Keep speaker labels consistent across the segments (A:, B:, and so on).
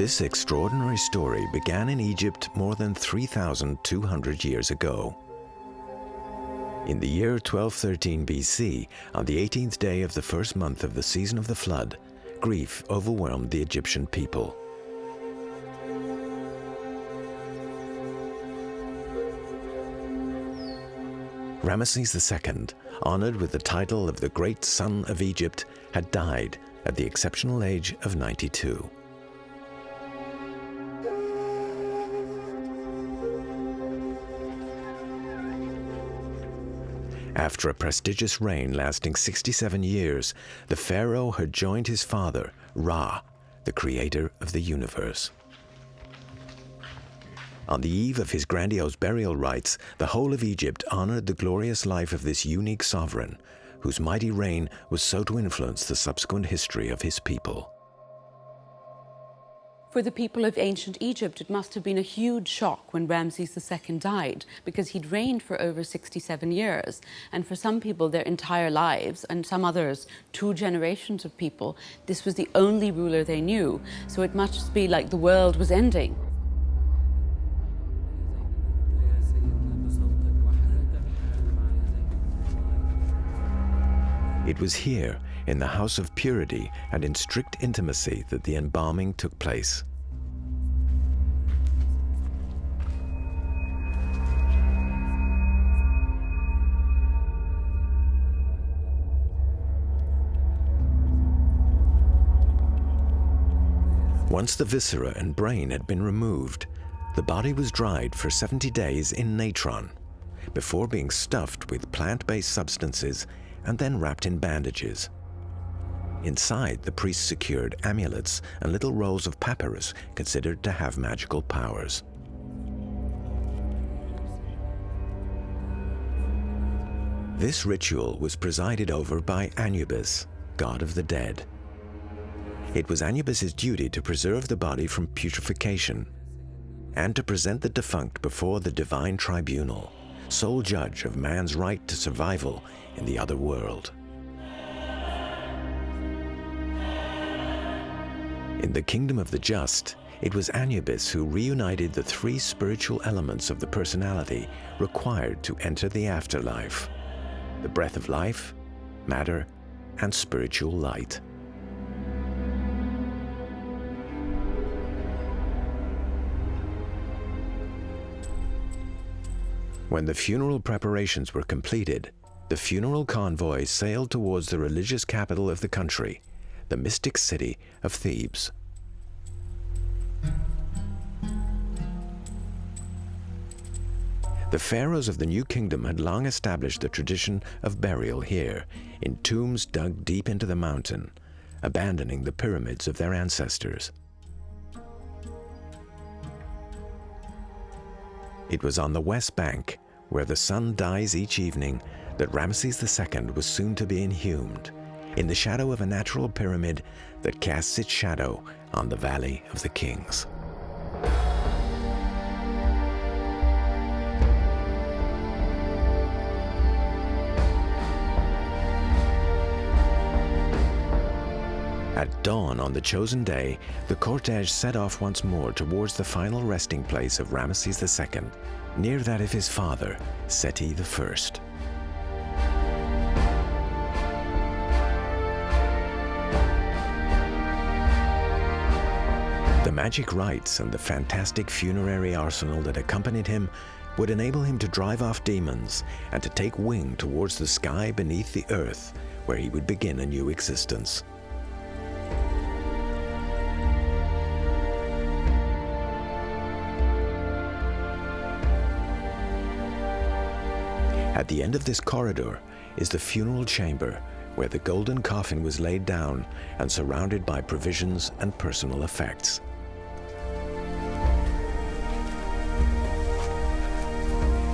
A: This extraordinary story began in Egypt more than 3,200 years ago. In the year 1213 BC, on the 18th day of the first month of the season of the flood, grief overwhelmed the Egyptian people. Ramesses II, honored with the title of the Great Son of Egypt, had died at the exceptional age of 92. After a prestigious reign lasting 67 years, the pharaoh had joined his father, Ra, the creator of the universe. On the eve of his grandiose burial rites, the whole of Egypt honored the glorious life of this unique sovereign, whose mighty reign was so to influence the subsequent history of his people.
B: For the people of ancient Egypt, it must have been a huge shock when Ramesses II died, because he'd reigned for over 67 years. And for some people, their entire lives, and some others, 2 generations of people, this was the only ruler they knew. So it must be like the world was ending.
A: It was here, in the House of Purity and in strict intimacy, that the embalming took place. Once the viscera and brain had been removed, the body was dried for 70 days in natron, before being stuffed with plant-based substances and then wrapped in bandages. Inside, the priests secured amulets and little rolls of papyrus considered to have magical powers. This ritual was presided over by Anubis, god of the dead. It was Anubis's duty to preserve the body from putrefaction and to present the defunct before the divine tribunal, sole judge of man's right to survival in the other world. In the kingdom of the just, it was Anubis who reunited the 3 spiritual elements of the personality required to enter the afterlife: the breath of life, matter, and spiritual light. When the funeral preparations were completed, the funeral convoy sailed towards the religious capital of the country, the mystic city of Thebes. The pharaohs of the new kingdom had long established the tradition of burial here, in tombs dug deep into the mountain, abandoning the pyramids of their ancestors. It was on the west bank, where the sun dies each evening, that Ramesses II was soon to be inhumed, in the shadow of a natural pyramid that casts its shadow on the Valley of the Kings. At dawn on the chosen day, the cortege set off once more towards the final resting place of Ramesses II, near that of his father, Seti I. The magic rites and the fantastic funerary arsenal that accompanied him would enable him to drive off demons and to take wing towards the sky beneath the earth, where he would begin a new existence. At the end of this corridor is the funeral chamber, where the golden coffin was laid down and surrounded by provisions and personal effects.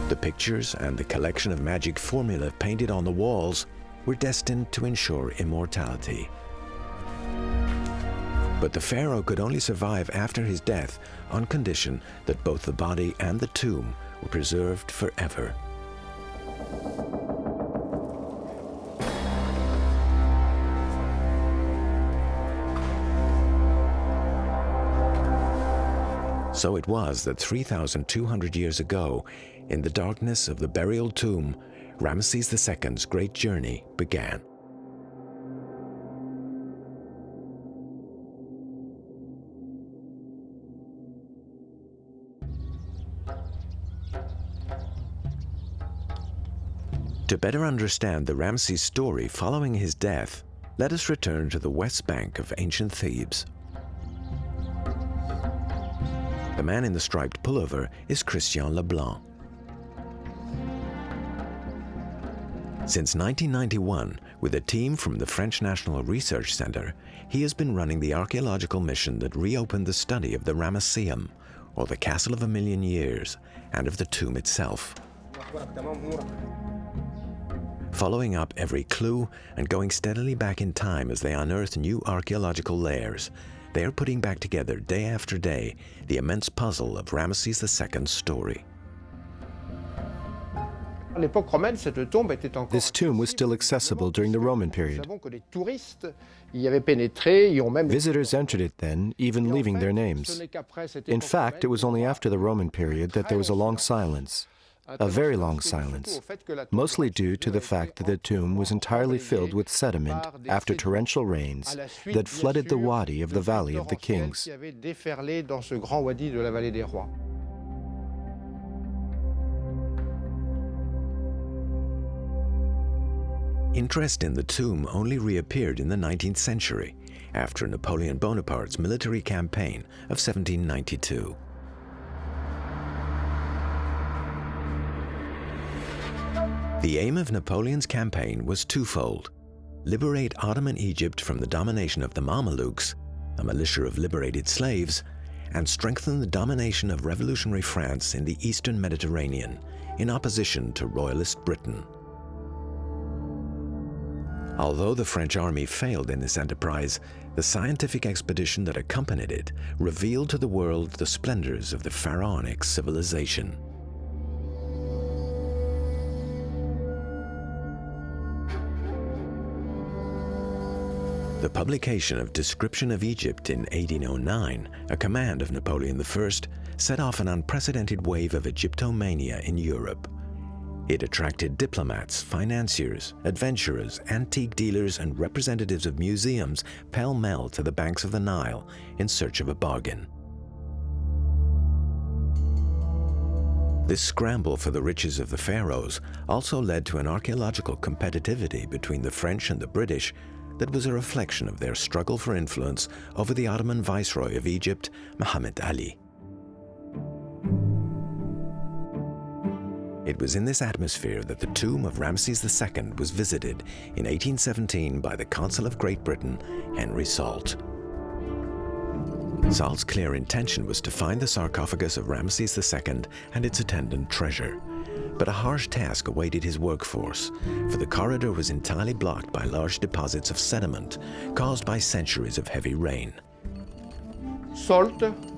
A: The pictures and the collection of magic formulae painted on the walls were destined to ensure immortality. But the pharaoh could only survive after his death on condition that both the body and the tomb were preserved forever. So it was that 3,200 years ago, in the darkness of the burial tomb, Ramesses II's great journey began. To better understand the Ramesses story following his death, let us return to the west bank of ancient Thebes. The man in the striped pullover is Christian Leblanc. Since 1991, with a team from the French National Research Center, he has been running the archaeological mission that reopened the study of the Ramesseum, or the Castle of a Million Years, and of the tomb itself. Following up every clue and going steadily back in time as they unearth new archaeological layers, they are putting back together day after day the immense puzzle of Ramesses II's story.
C: This tomb was still accessible during the Roman period. Visitors entered it then, even leaving their names. In fact, it was only after the Roman period that there was a long silence. A very long silence, mostly due to the fact that the tomb was entirely filled with sediment after torrential rains that flooded the wadi of the Valley of the Kings.
A: Interest in the tomb only reappeared in the 19th century, after Napoleon Bonaparte's military campaign of 1792. The aim of Napoleon's campaign was twofold: liberate Ottoman Egypt from the domination of the Mamelukes, a militia of liberated slaves, and strengthen the domination of revolutionary France in the eastern Mediterranean, in opposition to royalist Britain. Although the French army failed in this enterprise, the scientific expedition that accompanied it revealed to the world the splendors of the pharaonic civilization. The publication of Description of Egypt in 1809, a command of Napoleon I, set off an unprecedented wave of Egyptomania in Europe. It attracted diplomats, financiers, adventurers, antique dealers, and representatives of museums pell-mell to the banks of the Nile in search of a bargain. This scramble for the riches of the pharaohs also led to an archaeological competitivity between the French and the British that was a reflection of their struggle for influence over the Ottoman Viceroy of Egypt, Muhammad Ali. It was in this atmosphere that the tomb of Ramesses II was visited in 1817 by the Consul of Great Britain, Henry Salt. Salt's clear intention was to find the sarcophagus of Ramesses II and its attendant treasure. But a harsh task awaited his workforce, for the corridor was entirely blocked by large deposits of sediment caused by centuries of heavy rain.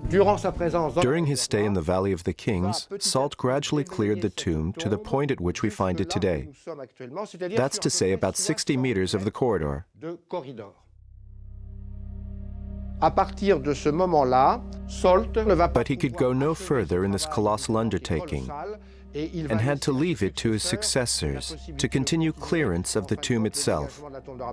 C: During his stay in the Valley of the Kings, Salt gradually cleared the tomb to the point at which we find it today. That's to say, about 60 meters of the corridor. But he could go no further in this colossal undertaking, and had to leave it to his successors to continue clearance of the tomb itself,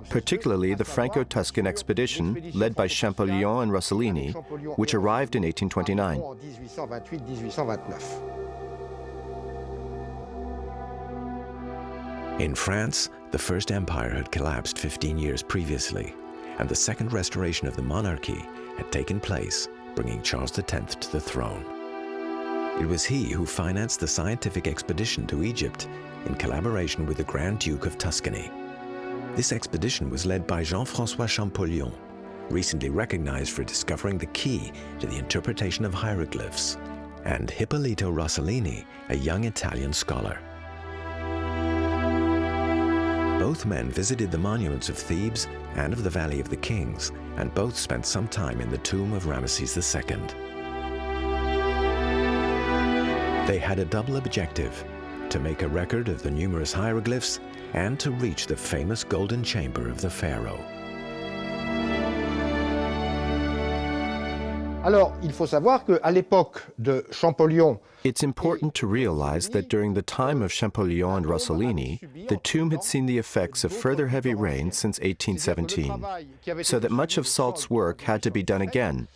C: particularly the Franco-Tuscan expedition led by Champollion and Rossellini, which arrived in 1829.
A: In France, the First Empire had collapsed 15 years previously, and the second restoration of the monarchy had taken place, bringing Charles X to the throne. It was he who financed the scientific expedition to Egypt in collaboration with the Grand Duke of Tuscany. This expedition was led by Jean-François Champollion, recently recognized for discovering the key to the interpretation of hieroglyphs, and Ippolito Rossellini, a young Italian scholar. Both men visited the monuments of Thebes and of the Valley of the Kings, and both spent some time in the tomb of Ramesses II. They had a double objective: to make a record of the numerous hieroglyphs and to reach the famous golden chamber of the pharaoh.
D: Alors, il faut savoir qu'à l'époque de Champollion,
C: It's important to realize that during the time of Champollion and Rossellini, the tomb had seen the effects of further heavy rain since 1817, so that much of Salt's work had to be done again,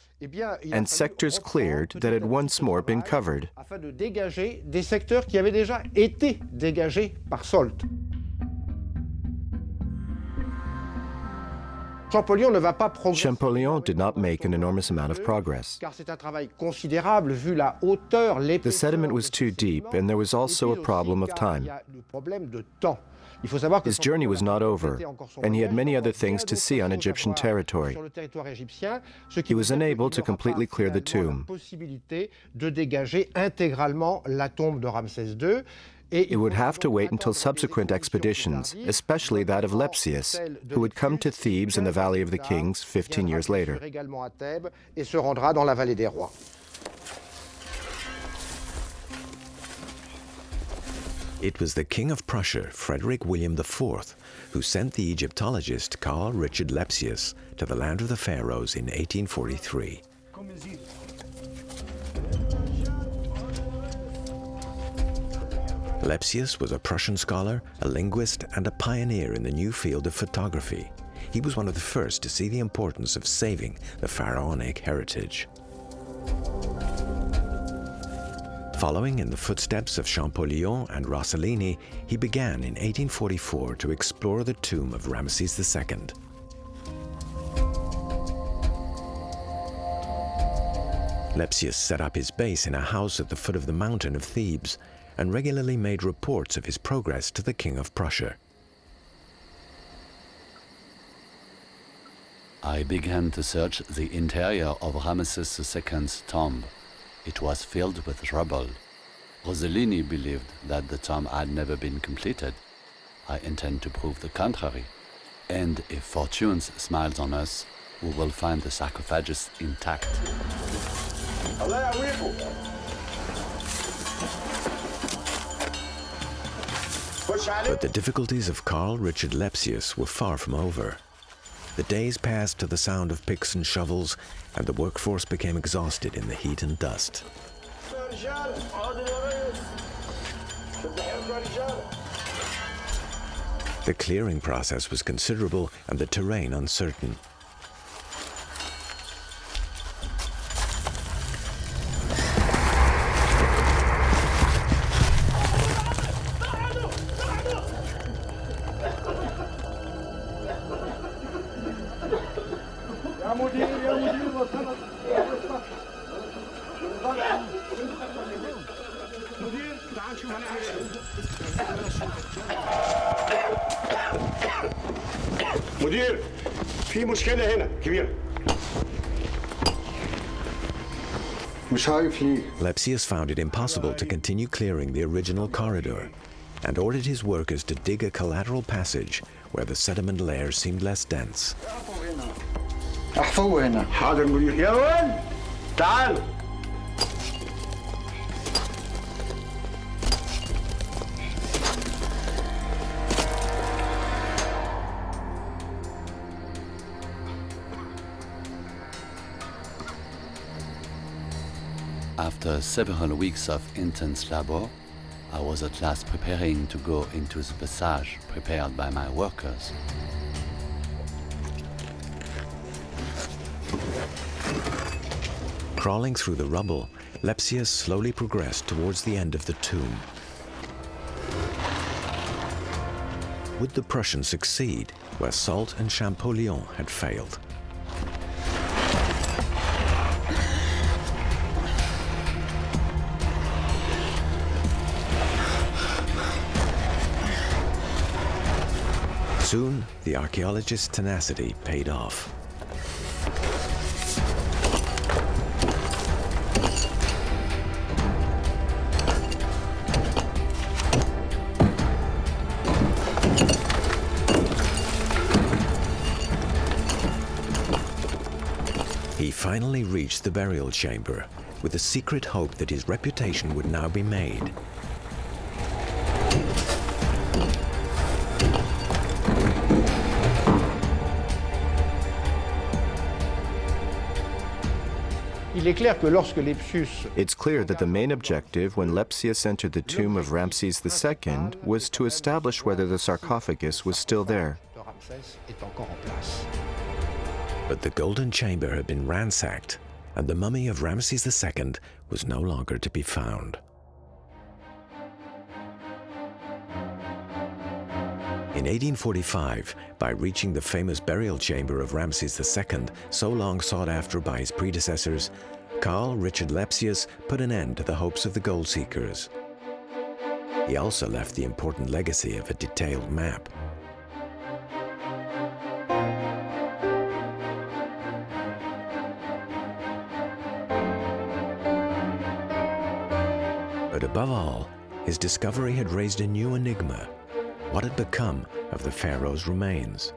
C: and sectors cleared that had once more been covered.
D: afin de dégager des secteurs qui avaient déjà été dégagés par Solt. Champollion ne va pas progresser.
C: Champollion did not make an enormous amount of progress.
D: Car c'est un travail considérable vu la hauteur, l'épaisseur.
C: The sediment was too deep, and there was also a problem of time.
D: Il y a le problème de temps. Il faut savoir que
C: His journey was not over, and he had many other things to see on Egyptian territory.
D: Sur le territoire égyptien, ce qui
C: He was
D: veut dire
C: unable
D: qu'il
C: to
D: n'aura pas
C: completely clear the
D: finalement
C: tomb.
D: la possibilité de dégager intégralement la tombe de Ramsès II.
C: It would have to wait until subsequent expeditions, especially that of Lepsius, who would come to Thebes in the Valley of the Kings 15 years later.
D: Également à Thèbes et se rendra dans la vallée des rois.
A: It was the King of Prussia, Frederick William IV, who sent the Egyptologist Carl Richard Lepsius to the land of the pharaohs in 1843. Lepsius was a Prussian scholar, a linguist, and a pioneer in the new field of photography. He was one of the first to see the importance of saving the pharaonic heritage. Following in the footsteps of Champollion and Rossellini, he began in 1844 to explore the tomb of Ramesses II. Lepsius set up his base in a house at the foot of the mountain of Thebes and regularly made reports of his progress to the King of Prussia.
E: I began to search the interior of Ramesses II's tomb. It was filled with rubble. Rossellini believed that the tomb had never been completed. I intend to prove the contrary. And if fortune smiles on us, we will find the sarcophagus intact.
A: But the difficulties of Carl Richard Lepsius were far from over. The days passed to the sound of picks and shovels, and the workforce became exhausted in the heat and dust. The clearing process was considerable and the terrain uncertain.
F: مدير في مشكلة هنا كبيرة مش عارف ليه
A: Lepsius found it impossible to continue clearing the original corridor and ordered his workers to dig a collateral passage where the sediment layer seemed less dense.
F: احفظوا هنا حاضر مدير يا ولد تعالوا
E: After several weeks of intense labor, I was at last preparing to go into the passage prepared by my workers.
A: Crawling through the rubble, Lepsius slowly progressed towards the end of the tomb. Would the Prussians succeed where Soult and Champollion had failed? Soon, the archaeologist's tenacity paid off. He finally reached the burial chamber with the secret hope that his reputation would now be made.
C: It's clear that the main objective when Lepsius entered the tomb of Ramses II was to establish whether the sarcophagus was still there.
A: But the golden chamber had been ransacked, and the mummy of Ramses II was no longer to be found. In 1845, by reaching the famous burial chamber of Ramses II, so long sought after by his predecessors, Carl Richard Lepsius put an end to the hopes of the gold seekers. He also left the important legacy of a detailed map. But above all, his discovery had raised a new enigma. What had become of the pharaoh's remains?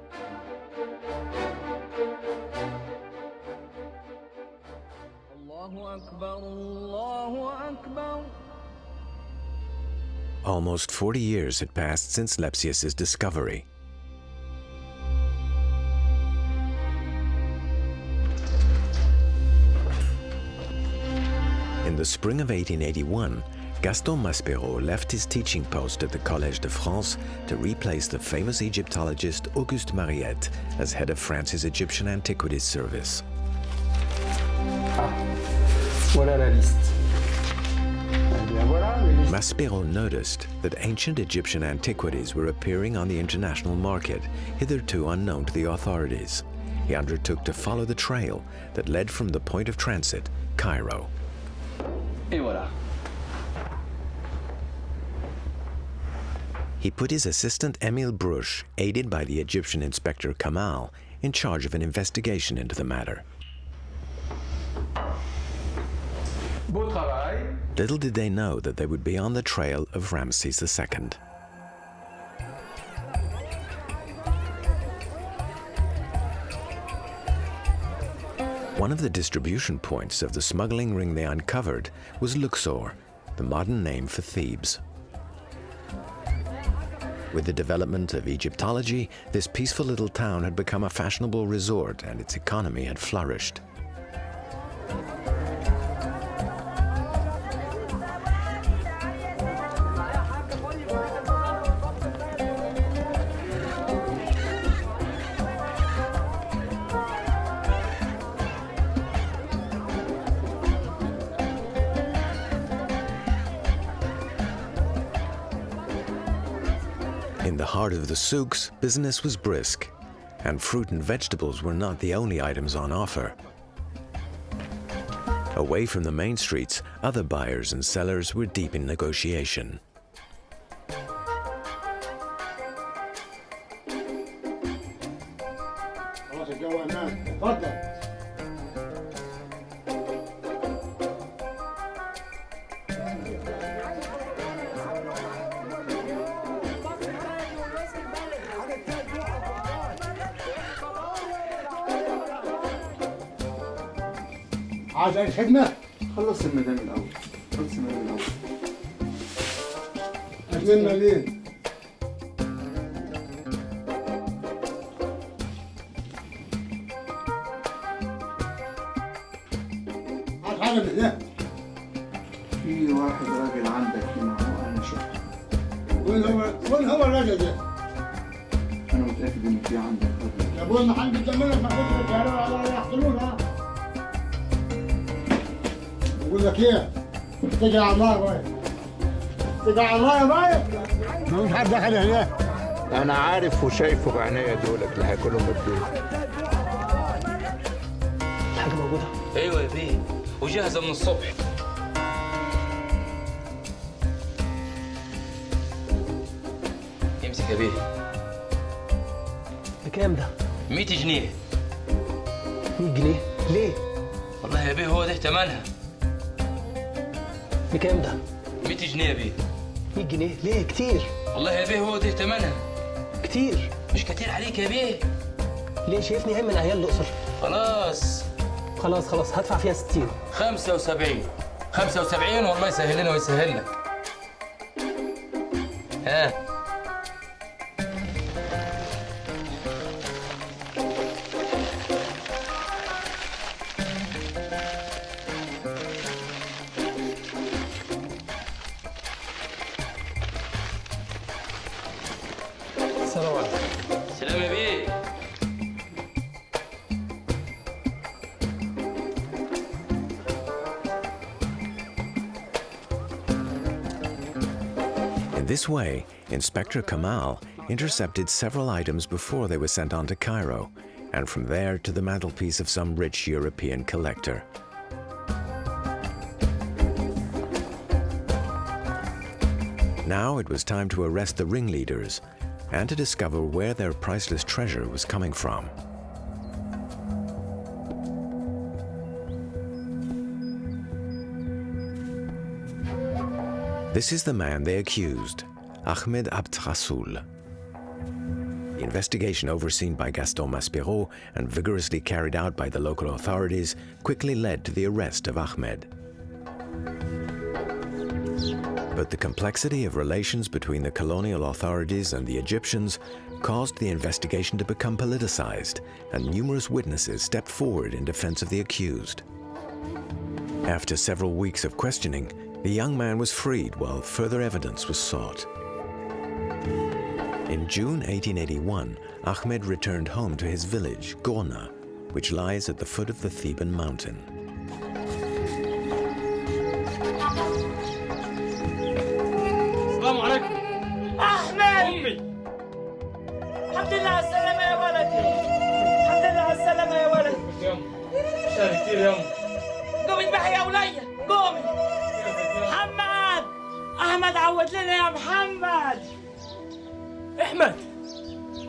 A: Almost 40 years had passed since Lepsius's discovery. In the spring of 1881, Gaston Maspero left his teaching post at the Collège de France to replace the famous Egyptologist Auguste Mariette as head of France's Egyptian Antiquities Service.
G: Voilà la liste.
A: Maspero noticed that ancient Egyptian antiquities were appearing on the international market, hitherto unknown to the authorities. He undertook to follow the trail that led from the point of transit, Cairo.
G: Et voilà.
A: He put his assistant Émile Bruch, aided by the Egyptian inspector Kamal, in charge of an investigation into the matter.
G: Beau travail.
A: Little did they know that they would be on the trail of Ramses II. One of the distribution points of the smuggling ring they uncovered was Luxor, the modern name for Thebes. With the development of Egyptology, this peaceful little town had become a fashionable resort and its economy had flourished. In the heart of the souks, business was brisk, and fruit and vegetables were not the only items on offer. Away from the main streets, other buyers and sellers were deep in negotiation.
D: عايز اي خدمه؟
G: خلص المدام الأول. خلص المدام الأول.
D: اتمنى ليه؟ عايز حاجه من هنا؟
G: في واحد راجل عندك هنا هو أنا شفته.
D: وين هو الراجل ده؟
G: أنا متأكد إن في عندك راجل.
D: يا ابوي ما حد يكملك ما حد يعرف يحضنوها. بقول لك ايه؟ اتكل على الله يا باي. اتكل على الله يا باي. ما فيش حد دخل هنا.
H: أنا عارف وشايفه بعينيا دولك اللي هياكلهم بالدول.
G: حاجة موجودة؟
I: أيوة يا بيه وجاهزة من الصبح. امسك يا بيه.
G: بكام ده؟
I: 100 جنيه.
G: 100 جنيه؟ ليه؟
I: والله يا بيه هو ده ثمنها.
G: بكام ده؟
I: 100 جنيه يا بيه.
G: 100 جنيه؟ ليه؟ كتير.
I: والله يا بيه هو ده ثمنها.
G: كتير.
I: مش كتير عليك يا بيه.
G: ليه شايفني عين من عيال الأقصر؟
I: خلاص.
G: خلاص هدفع فيها 60.
I: 75. 75 والله يسهل لنا ويسهل لك. ها. السلام عليكم. سلام يا بيه.
A: In this way, Inspector Kamal intercepted several items before they were sent on to Cairo, and from there to the mantelpiece of some rich European collector. Now it was time to arrest the ringleaders and to discover where their priceless treasure was coming from. This is the man they accused, Ahmed Abd Rasoul. The investigation overseen by Gaston Maspero and vigorously carried out by the local authorities quickly led to the arrest of Ahmed. But the complexity of relations between the colonial authorities and the Egyptians caused the investigation to become politicized, and numerous witnesses stepped forward in defense of the accused. After several weeks of questioning, the young man was freed while further evidence was sought. In June 1881, Ahmed returned home to his village, Gorna, which lies at the foot of the Theban mountain.
I: السلام عليكم.
J: أحمد! أمي! الحمد لله على السلامة يا ولدي. الحمد لله على السلامة يا ولدي.
I: يا أم. شهر كتير يا أم.
J: قومي اذبحي يا ولية، قومي. محمد! أحمد عود لنا يا محمد.
I: أحمد،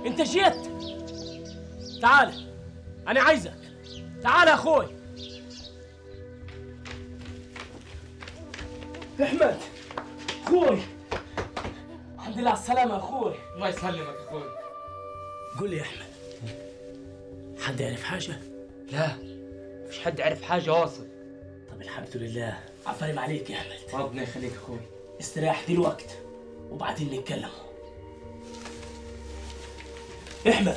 I: أنت جيت. تعال، أنا عايزك. تعال يا أخوي. أحمد، أخوي. الحمد لله على السلامة يا أخوي. الله يسلمك يا أخوي. قول لي يا أحمد، حد يعرف حاجة؟ لا، مفيش حد عرف حاجة واصل. طب الحمد لله، عفرم عليك يا أحمد. ربنا يخليك يا أخوي. استريح دلوقت وبعدين نتكلم. احمد،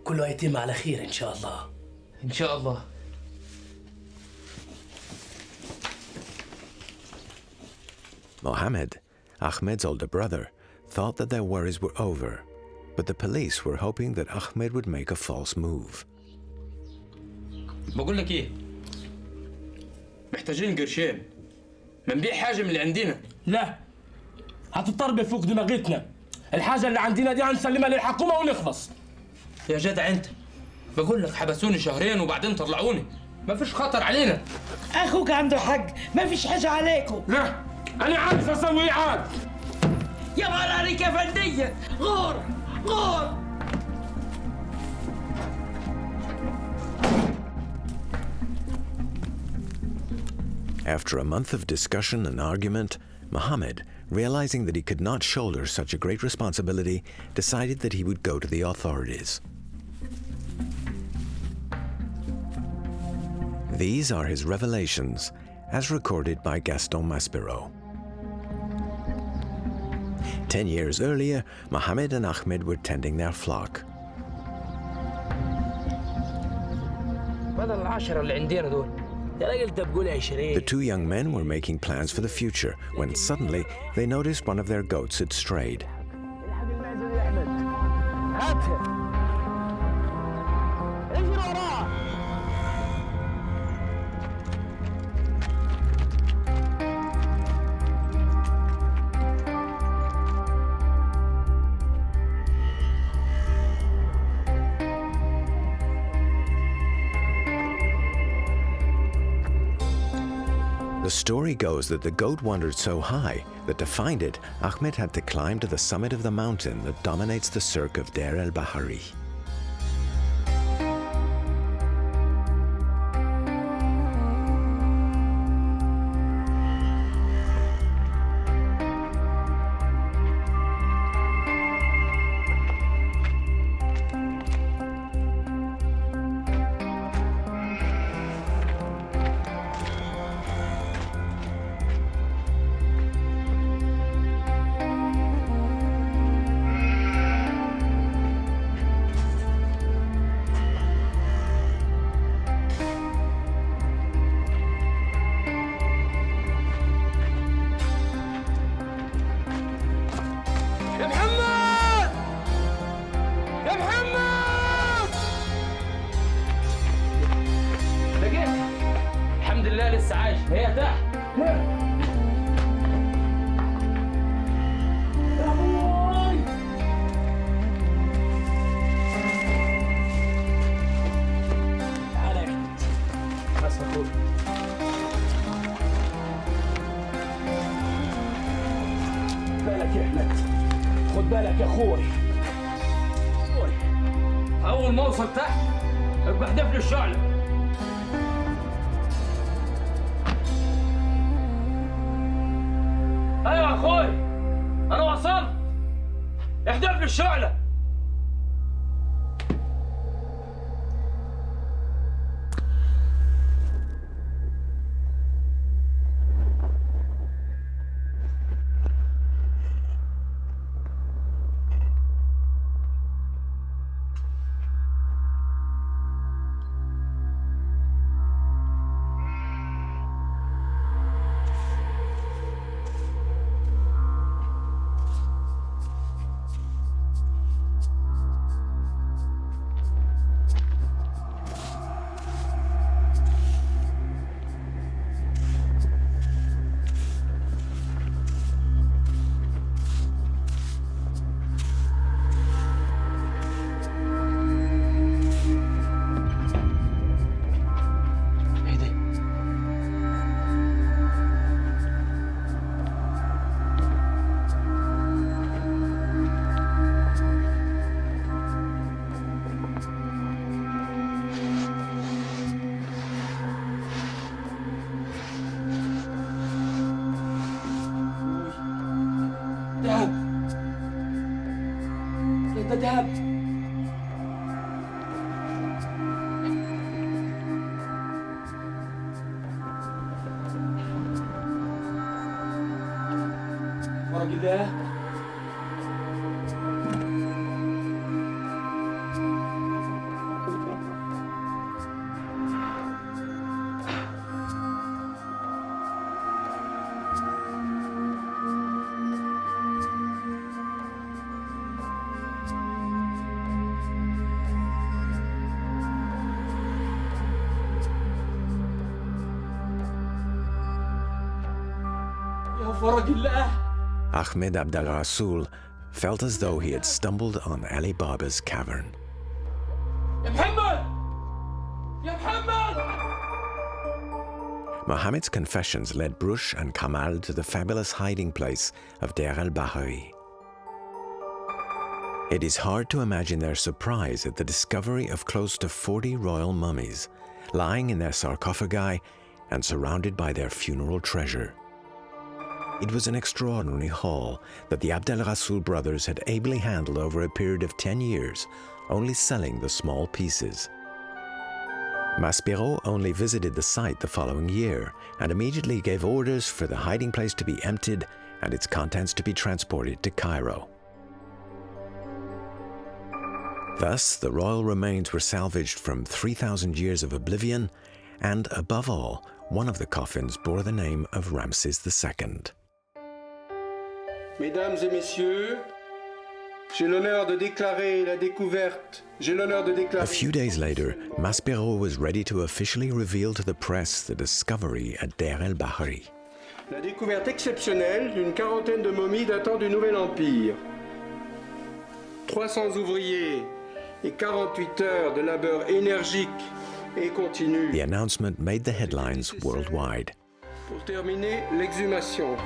I: كله هيتم على خير إن شاء الله. إن شاء الله.
A: Mohammed, Ahmed's older brother, thought that their worries were over, but the police were hoping that Ahmed would make a false move.
I: بقول لك إيه؟ محتاجين قرشين. منبيع حاجة من اللي عندنا. لا، هتضطر فوق دماغتنا. الحاجة اللي عندنا دي هنسلمها للحكومة ونخلص. يا جدع أنت، بقول لك حبسوني شهرين وبعدين طلعوني. ما فيش خطر علينا.
J: أخوك عنده حق، ما فيش حاجة عليكم.
I: لا، أنا عارف أسوي إيه عاد.
J: يا مراريك يا فندية، غور غور.
A: After a month of discussion and argument, Mohammed, realizing that he could not shoulder such a great responsibility, decided that he would go to the authorities. These are his revelations, as recorded by Gaston Maspero. 10 years earlier, Mohammed and Ahmed were tending their flock. The two young men were making plans for the future when suddenly they noticed one of their goats had strayed. The story goes that the goat wandered so high that to find it, Ahmed had to climb to the summit of the mountain that dominates the cirque of Deir el-Bahari.
I: بالك يا احمد، خد بالك يا اخوي. اول ما اوصل تحت ابقى احدف لي الشعله. ايوه يا اخوي انا وصلت، احدف لي الشعله. دهب، ده دهب. ورق ده
A: Ahmed Abd al-Rasul felt as though he had stumbled on Ali Baba's cavern.
I: يا محمد! يا محمد!
A: Mohammed's confessions led Brush and Kamal to the fabulous hiding place of Deir el-Bahari. It is hard to imagine their surprise at the discovery of close to 40 royal mummies lying in their sarcophagi and surrounded by their funeral treasure. It was an extraordinary haul that the Abd al-Rasul brothers had ably handled over a period of 10 years, only selling the small pieces. Maspero only visited the site the following year and immediately gave orders for the hiding place to be emptied and its contents to be transported to Cairo. Thus, the royal remains were salvaged from 3,000 years of oblivion, and above all, one of the coffins bore the name of Ramesses II.
K: Mesdames et messieurs, j'ai l'honneur de déclarer la découverte.
A: A few days later, Maspero was ready to officially reveal to the press the discovery at Deir el-Bahari.
K: La découverte exceptionnelle d'une quarantaine de momies datant du Nouvel Empire. 300 ouvriers et 48 heures de labeur énergique et continu.
A: The announcement made the headlines worldwide.
K: Pour terminer l'exhumation.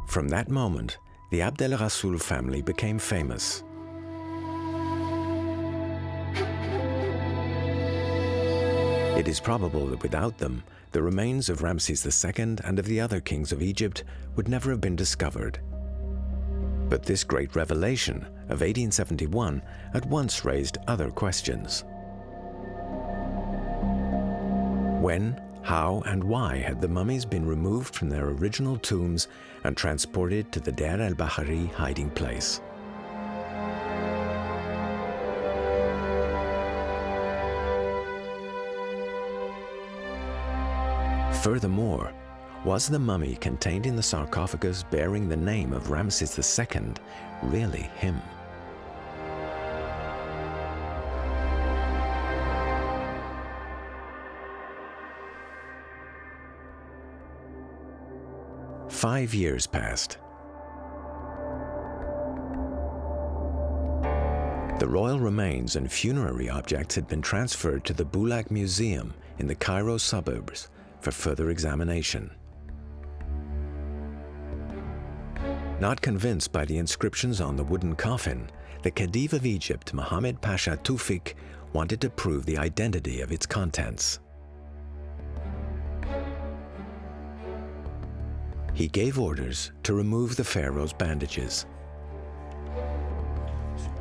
A: From that moment, the Abd al-Rasul family became famous. It is probable that without them, the remains of Ramesses II and of the other kings of Egypt would never have been discovered. But this great revelation of 1871 at once raised other questions. When, how, and why had the mummies been removed from their original tombs and transported to the Deir el-Bahari hiding place? Furthermore, was the mummy contained in the sarcophagus bearing the name of Ramesses II really him? "5 years passed. The royal remains and funerary objects had been transferred to the Boulak Museum in the Cairo suburbs for further examination. Not convinced by the inscriptions on the wooden coffin, the Khedive of Egypt, Mohammed Pasha Tufik, wanted to prove the identity of its contents. He gave orders to remove the pharaoh's bandages.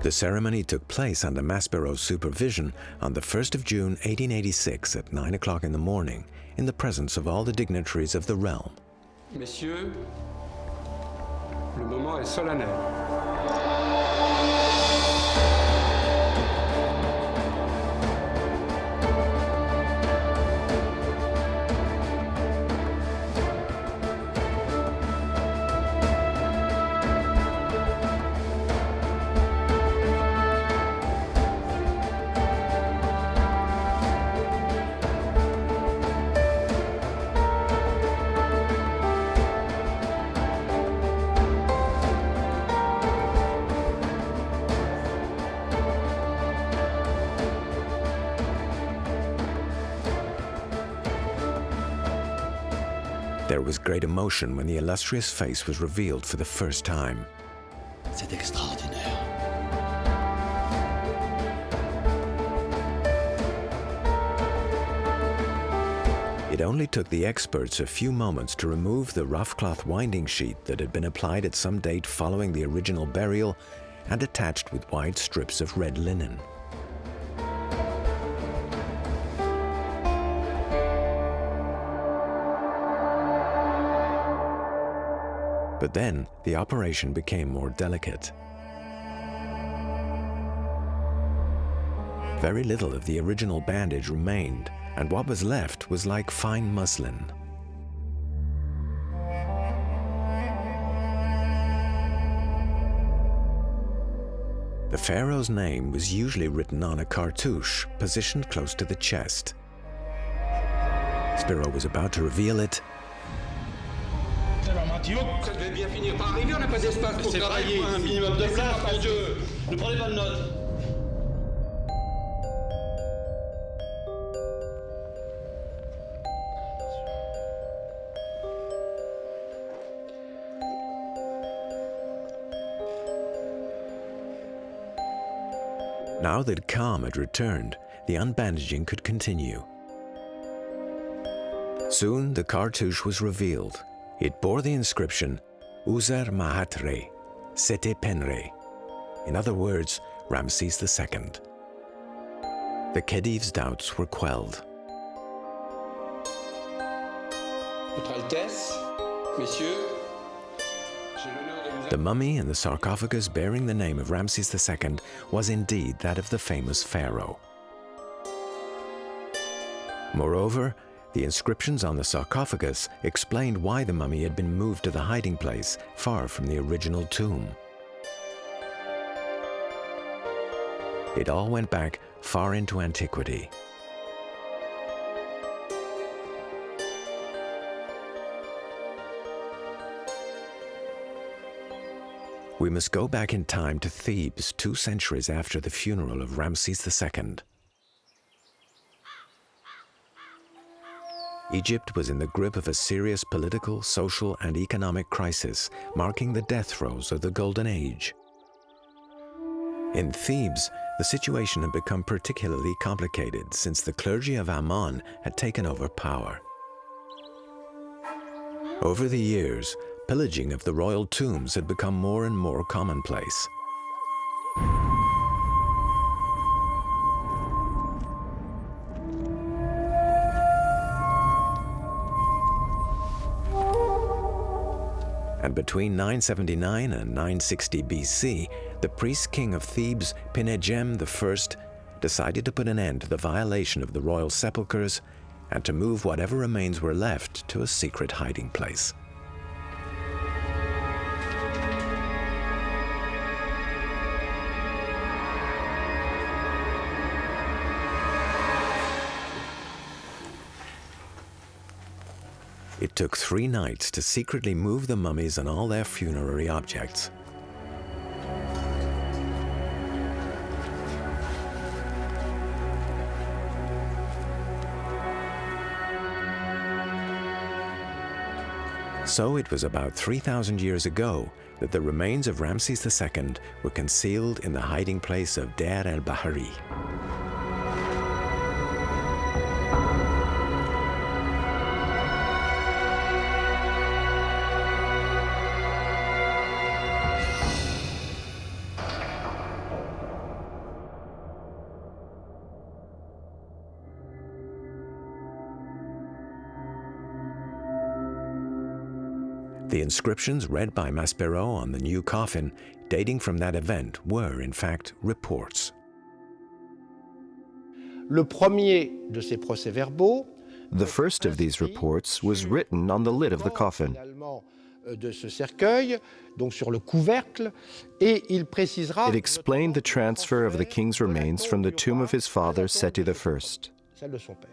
A: The ceremony took place under Maspero's supervision on the 1st of June 1886 at 9 o'clock in the morning, in the presence of all the dignitaries of the realm.
K: Messieurs, le moment est solennel.
A: There was great emotion when the illustrious face was revealed for the first time.
E: C'est extraordinaire.
A: It only took the experts a few moments to remove the rough cloth winding sheet that had been applied at some date following the original burial and attached with wide strips of red linen. But then, the operation became more delicate. Very little of the original bandage remained, and what was left was like fine muslin. The pharaoh's name was usually written on a cartouche positioned close to the chest. Spiro was about to reveal it.
F: Ça devait bien finir par arriver, on n'a pas d'espace pour travailler. Un minimum de place, mon Dieu. Ne prenez pas de notes.
A: Now that calm had returned, the unbandaging could continue. Soon the cartouche was revealed. It bore the inscription, Uzer Mahatre, Sete Penre. In other words, Ramesses II. The Khedive's doubts were quelled.
K: Votre Altesse, Messieurs, j'ai l'honneur de vous...
A: The mummy in the sarcophagus bearing the name of Ramesses II was indeed that of the famous pharaoh. Moreover, the inscriptions on the sarcophagus explained why the mummy had been moved to the hiding place far from the original tomb. It all went back far into antiquity. We must go back in time to Thebes 2 centuries after the funeral of Ramesses II. Egypt was in the grip of a serious political, social, and economic crisis, marking the death throes of the Golden Age. In Thebes, the situation had become particularly complicated since the clergy of Ammon had taken over power. Over the years, pillaging of the royal tombs had become more and more commonplace. And between 979 and 960 BC, the priest-king of Thebes, Pinegem I, decided to put an end to the violation of the royal sepulchres and to move whatever remains were left to a secret hiding place. It took 3 nights to secretly move the mummies and all their funerary objects. So it was about 3,000 years ago that the remains of Ramses II were concealed in the hiding place of Deir el-Bahari. The inscriptions read by Maspero on the new coffin, dating from that event, were, in fact, reports.
L: Le premier de ces procès-verbaux,
C: the first of these reports was written on the lid of the coffin.
L: De ce cercueil, donc sur le couvercle, et il précisera.
C: It explained the transfer of the king's remains from the tomb of his father, Seti I.
L: Celle de son père.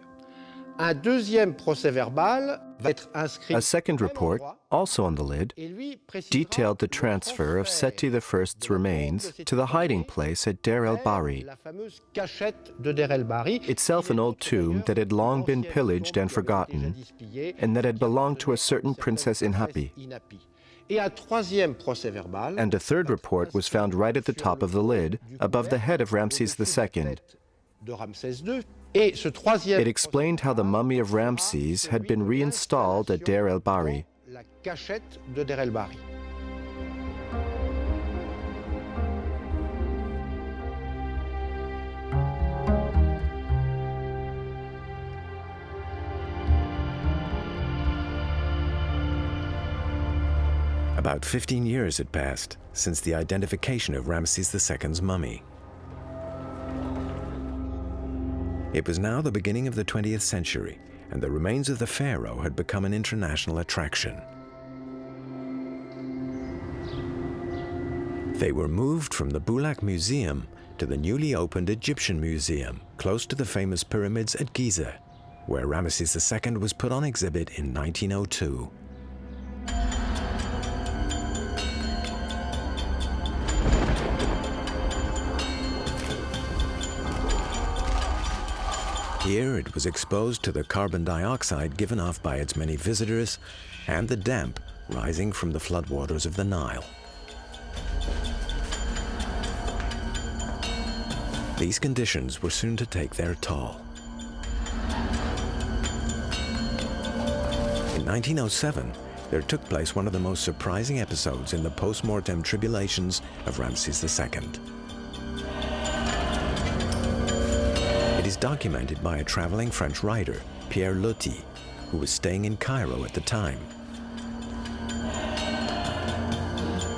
L: Un deuxième procès-verbal va être inscrit.
C: A second report, also on the lid, detailed the transfer of Seti I's remains to the hiding place at Deir el-Bahari, itself an old tomb that had long been pillaged and forgotten, and that had belonged to a certain princess in Hapi. And a third report was found right at the top of the lid, above the head of Ramses II. It explained how the mummy of Ramses had been reinstalled at Deir el-Bahari.
A: About 15 years had passed since the identification of Ramses II's mummy. It was now the beginning of the 20th century, and the remains of the pharaoh had become an international attraction. They were moved from the Boulak Museum to the newly opened Egyptian Museum, close to the famous pyramids at Giza, where Ramesses II was put on exhibit in 1902. Here it was exposed to the carbon dioxide given off by its many visitors and the damp rising from the floodwaters of the Nile. These conditions were soon to take their toll. In 1907, there took place one of the most surprising episodes in the post-mortem tribulations of Ramses II. It is documented by a traveling French writer, Pierre Loti, who was staying in Cairo at the time.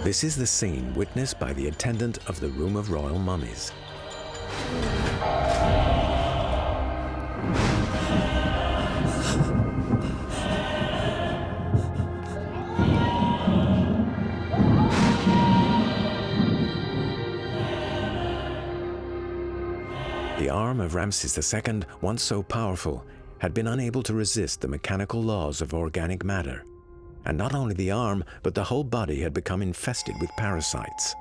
A: This is the scene witnessed by the attendant of the Room of Royal Mummies. The arm of Ramses II, once so powerful, had been unable to resist the mechanical laws of organic matter. And not only the arm, but the whole body had become infested with parasites.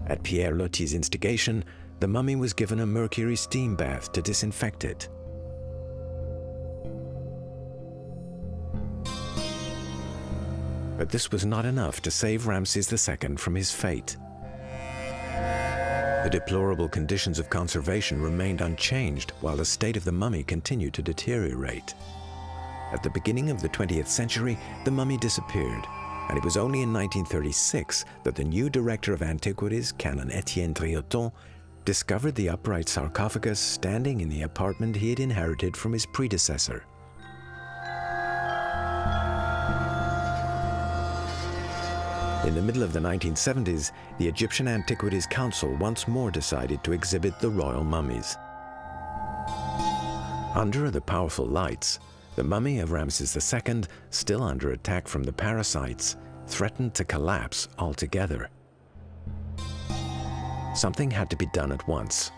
A: At Pierre Loti's instigation, the mummy was given a mercury steam bath to disinfect it. But this was not enough to save Ramses II from his fate. The deplorable conditions of conservation remained unchanged while the state of the mummy continued to deteriorate. At the beginning of the 20th century, the mummy disappeared, and it was only in 1936 that the new director of antiquities, Canon Étienne Trioton, discovered the upright sarcophagus standing in the apartment he had inherited from his predecessor. In the middle of the 1970s, the Egyptian Antiquities Council once more decided to exhibit the royal mummies. Under the powerful lights, the mummy of Ramses II, still under attack from the parasites, threatened to collapse altogether. Something had to be done at once.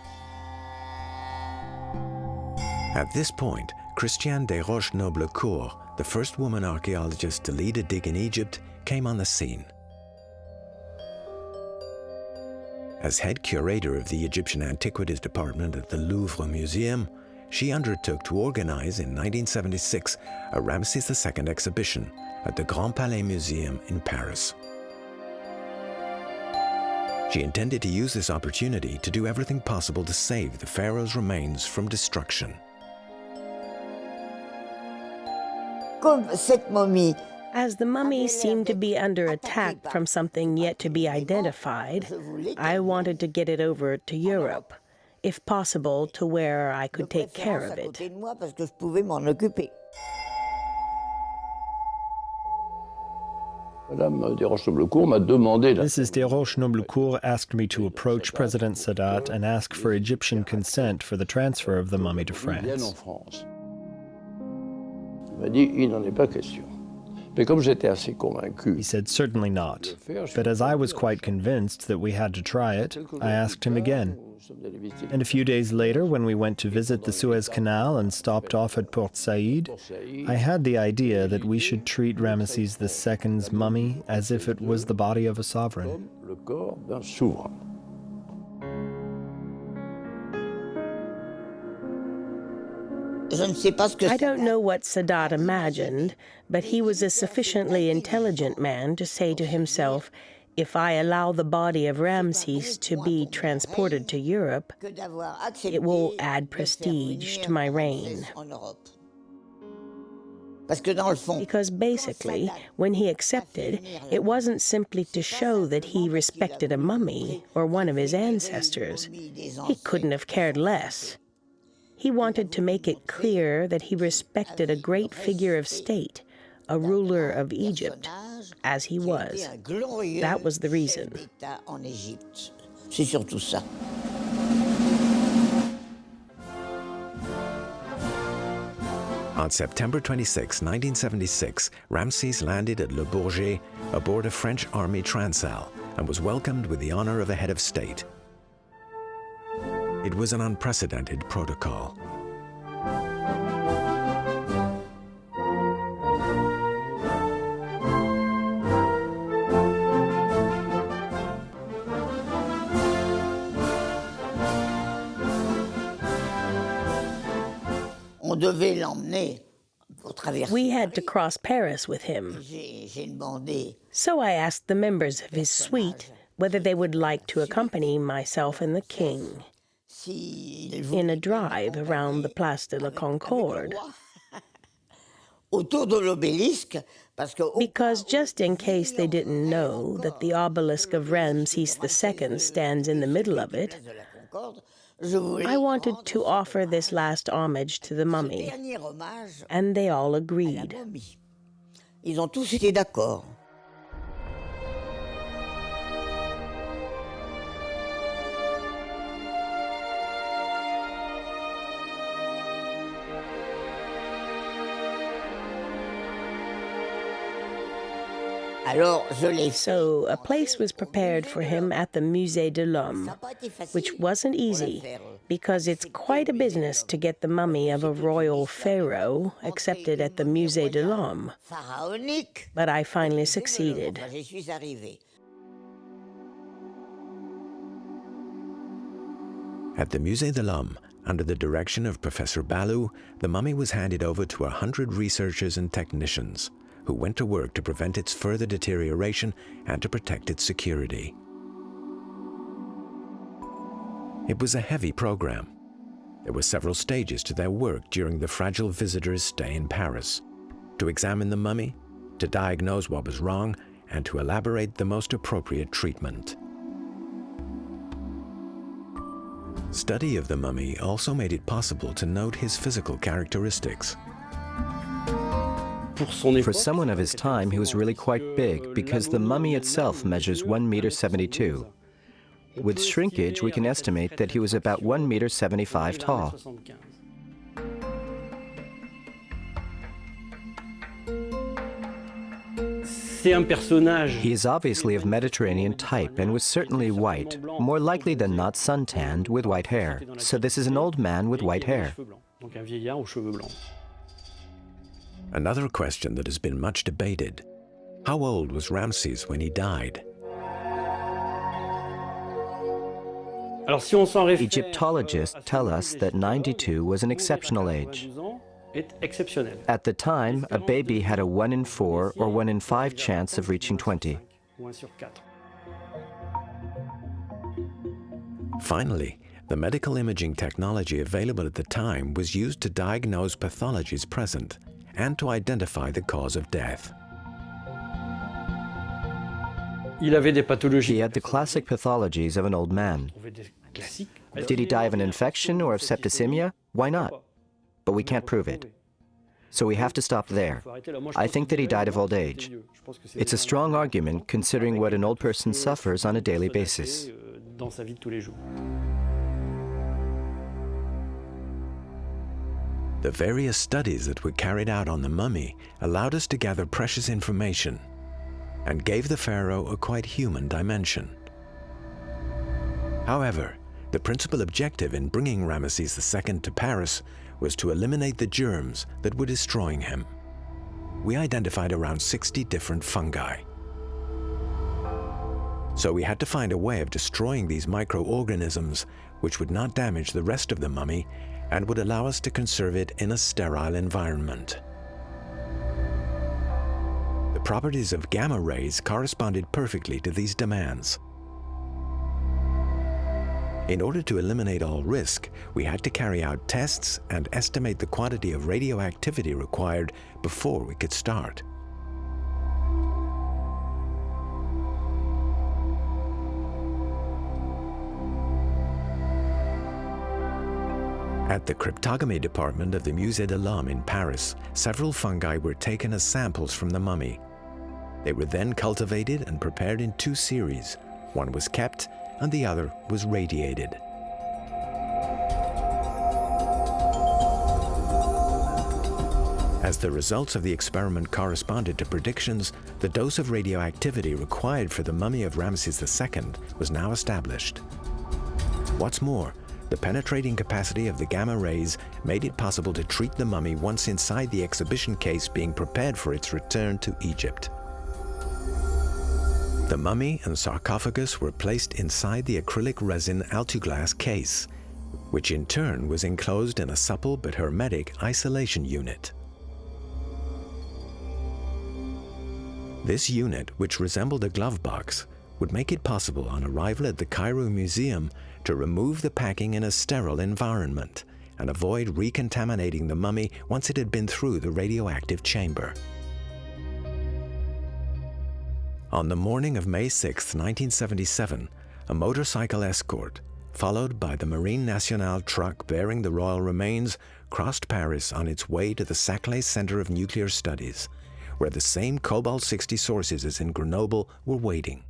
A: At this point, Christiane de Roche-Noblecourt, the first woman archaeologist to lead a dig in Egypt, came on the scene. As head curator of the Egyptian Antiquities Department at the Louvre Museum, she undertook to organize in 1976 a Ramesses II exhibition at the Grand Palais Museum in Paris. She intended to use this opportunity to do everything possible to save the pharaoh's remains from destruction.
M: As the mummy seemed to be under attack from something yet to be identified, I wanted to get it over to Europe, if possible to where I could take care of it.
C: Mrs. Desroches-Noblecourt asked me to approach President Sadat and ask for Egyptian consent for the transfer of the mummy to France. He said, certainly not. But as I was quite convinced that we had to try it, I asked him again. And a few days later, when we went to visit the Suez Canal and stopped off at Port Said, I had the idea that we should treat Ramesses II's mummy as if it was the body of a sovereign.
M: I don't know what Sadat imagined, but he was a sufficiently intelligent man to say to himself, if I allow the body of Ramses to be transported to Europe, it will add prestige to my reign. Because basically, when he accepted, it wasn't simply to show that he respected a mummy or one of his ancestors. He couldn't have cared less. He wanted to make it clear that he respected a great figure of state, a ruler of Egypt, as he was. That was the reason.
A: On September 26, 1976, Ramses landed at Le Bourget aboard a French Army Transal and was welcomed with the honor of a head of state. It was an unprecedented protocol.
M: We had to cross Paris with him. So I asked the members of his suite whether they would like to accompany myself and the king in a drive around the Place de la Concorde. Because just in case they didn't know that the obelisk of Ramses II stands in the middle of it, I wanted to offer this last homage to the mummy, and they all agreed. So a place was prepared for him at the Musée de l'Homme, which wasn't easy, because it's quite a business to get the mummy of a royal pharaoh accepted at the Musée de l'Homme. But I finally succeeded.
A: At the Musée de l'Homme, under the direction of Professor Balou, the mummy was handed over to 100 researchers and technicians, who went to work to prevent its further deterioration and to protect its security. It was a heavy program. There were several stages to their work during the fragile visitor's stay in Paris: to examine the mummy, to diagnose what was wrong, and to elaborate the most appropriate treatment. Study of the mummy also made it possible to note his physical characteristics.
C: For someone of his time, he was really quite big because the mummy itself measures 1.72 meters. With shrinkage, we can estimate that he was about 1.75 meters tall. He is obviously of Mediterranean type and was certainly white, more likely than not suntanned with white hair. So this is an old man with white hair.
A: Another question that has been much debated: how old was Ramses when he died?
C: Egyptologists tell us that 92 was an exceptional age. At the time, a baby had a 1 in 4 or 1 in 5 chance of reaching 20.
A: Finally, the medical imaging technology available at the time was used to diagnose pathologies present and to identify the cause of death.
C: He had the classic pathologies of an old man. Did he die of an infection or of septicemia? Why not? But we can't prove it. So we have to stop there. I think that he died of old age. It's a strong argument considering what an old person suffers on a daily basis.
A: The various studies that were carried out on the mummy allowed us to gather precious information and gave the pharaoh a quite human dimension. However, the principal objective in bringing Ramesses II to Paris was to eliminate the germs that were destroying him. We identified around 60 different fungi. So we had to find a way of destroying these microorganisms which would not damage the rest of the mummy and would allow us to conserve it in a sterile environment. The properties of gamma rays corresponded perfectly to these demands. In order to eliminate all risk, we had to carry out tests and estimate the quantity of radioactivity required before we could start. At the cryptogamy department of the Musée de l'Homme in Paris, several fungi were taken as samples from the mummy. They were then cultivated and prepared in 2 series. One was kept and the other was radiated. As the results of the experiment corresponded to predictions, the dose of radioactivity required for the mummy of Ramesses II was now established. What's more, the penetrating capacity of the gamma rays made it possible to treat the mummy once inside the exhibition case being prepared for its return to Egypt. The mummy and sarcophagus were placed inside the acrylic resin Altuglass case, which in turn was enclosed in a supple but hermetic isolation unit. This unit, which resembled a glove box, would make it possible on arrival at the Cairo Museum to remove the packing in a sterile environment and avoid recontaminating the mummy once it had been through the radioactive chamber. On the morning of May 6, 1977, a motorcycle escort, followed by the Marine Nationale truck bearing the royal remains, crossed Paris on its way to the Saclay Center of Nuclear Studies, where the same cobalt-60 sources as in Grenoble were waiting.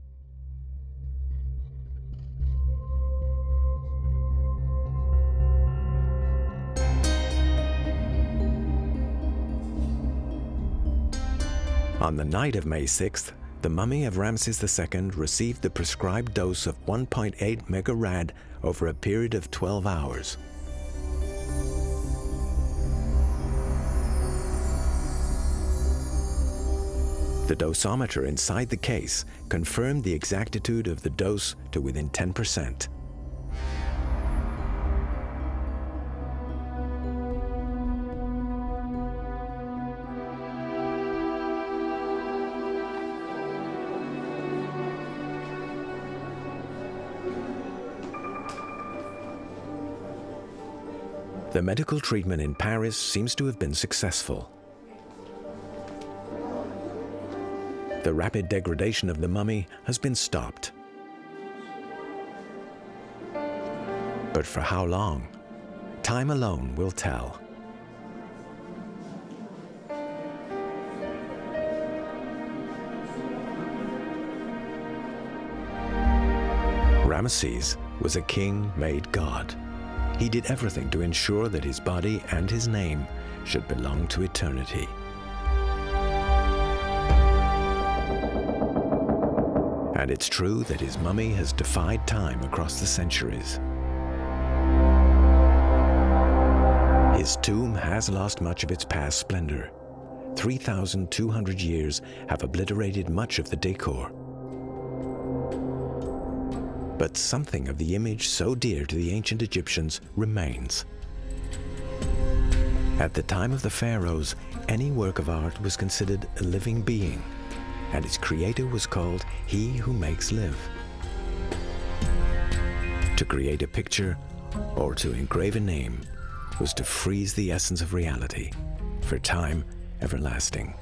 A: On the night of May 6th, the mummy of Ramesses II received the prescribed dose of 1.8 megarad over a period of 12 hours. The dosimeter inside the case confirmed the exactitude of the dose to within 10%. The medical treatment in Paris seems to have been successful. The rapid degradation of the mummy has been stopped. But for how long? Time alone will tell. Ramesses was a king made God. He did everything to ensure that his body and his name should belong to eternity. And it's true that his mummy has defied time across the centuries. His tomb has lost much of its past splendor. 3,200 years have obliterated much of the decor. But something of the image so dear to the ancient Egyptians remains. At the time of the pharaohs, any work of art was considered a living being, and its creator was called He Who Makes Live. To create a picture or to engrave a name was to freeze the essence of reality for time everlasting.